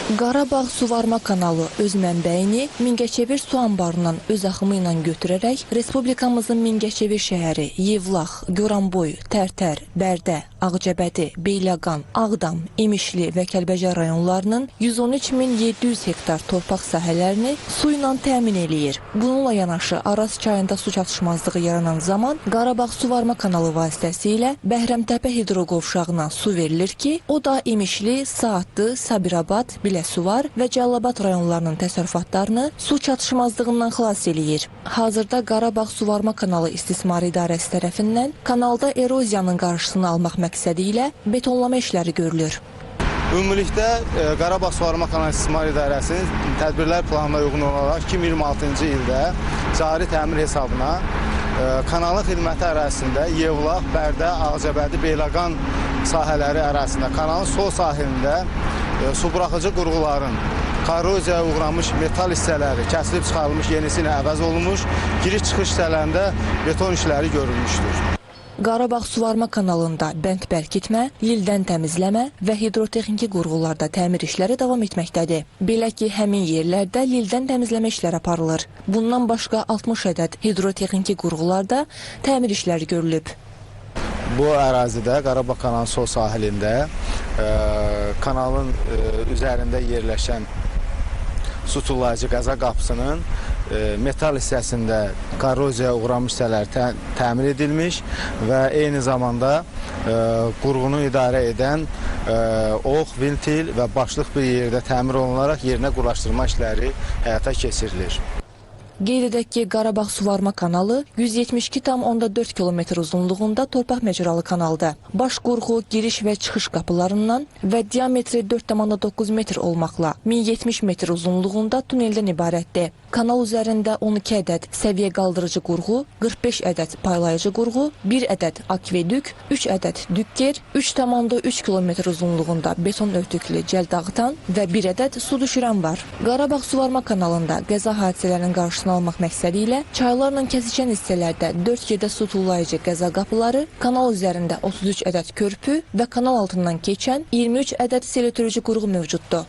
Qarabağ Suvarma kanalı öz mənbəyini Mingəçevir su anbarından öz axımı ilə götürərək Respublikamızın Mingəçevir şəhəri, Yevlax, Goranboy, Tərtər, Bərdə, Ağcabədi, Beyləqan, Ağdam, İmişli və Kəlbəcər rayonlarının 113.700 hektar torpaq sahələrini su ilə təmin eləyir. Bununla yanaşı Araz çayında su çatışmazlığı yaranan zaman Qarabağ Suvarma kanalı vasitəsilə Bəhrəmtəpə hidroqovşağına su verilir ki, o da İmişli, Saatlı, Sabirabad, Biləsuvar və Cəlilabad rayonlarının təsərrüfatlarını su çatışmazlığından xilas eləyir. Hazırda Qarabağ Suvarma kanalı İstismarı İdarəsi tərəfindən kanalda eroziyanın qarşısını almaq məqsədi ilə betonlama işləri görülür. Ümumilikdə Qarabağ Suvarma kanalı İstismarı İdarəsinin tədbirlər planına uyğun olaraq 2026-cı ildə cari təmir hesabına kanalın xidməti ərazisində Yevlax, Bərdə, Ağcabədi, Beyləqan sahələri ərazisində kanalın sol sahilində su buraxıcı qurğuların korroziyaya uğramış metal hissələri kəsilib çıxarılmış, yenisi ilə əvəz olunmuş, giriş-çıxış hissələrində beton işləri görülmüşdür. Qarabağ Suvarma kanalında bənd bərkitmə, lildən təmizləmə və hidrotexniki qurğularda təmir işləri davam etməkdədir. Belə ki, həmin yerlərdə lildən təmizləmə işləri aparılır. Bundan başqa 60 ədəd hidrotexniki qurğularda təmir işləri görülüb. Bu ərazidə Qarabağ kanalının sol sahilində kanalın üzərində yerləşən su tullayıcı qəza qapısının metal hissəsində korroziyaya uğramış hissələr təmir edilmiş və eyni zamanda qurğunu idarə edən ox, vintil və başlıq bir yerdə təmir olunaraq yerinə quraşdırma işləri həyata keçirilir. Qeyd edək ki, Qarabağ Suvarma kanalı 172,4 km uzunluğunda torpaq məcralı kanalda. Baş qurğu, giriş və çıxış qapılarından və diametri 4,9 metr olmaqla 1070 metr uzunluğunda tuneldən ibarətdir. Kanal üzərində 12 ədəd səviyyə qaldırıcı qurğu, 45 ədəd paylayıcı qurğu, 1 ədəd akvedük, 3 ədəd dükker, 3,3 km uzunluğunda beton örtüklü cəl dağıtan və 1 ədəd su düşürən var. Qarabağ Suvarma kanalında qəza hadisələrinin qarşısını almaq məqsədi ilə çaylarla kəsişən hissələrdə 4 yerdə su tullayıcı qəza qapıları, kanal üzərində 33 ədəd körpü və kanal altından keçən 23 ədəd sel ötürücü qurğu mövcuddur.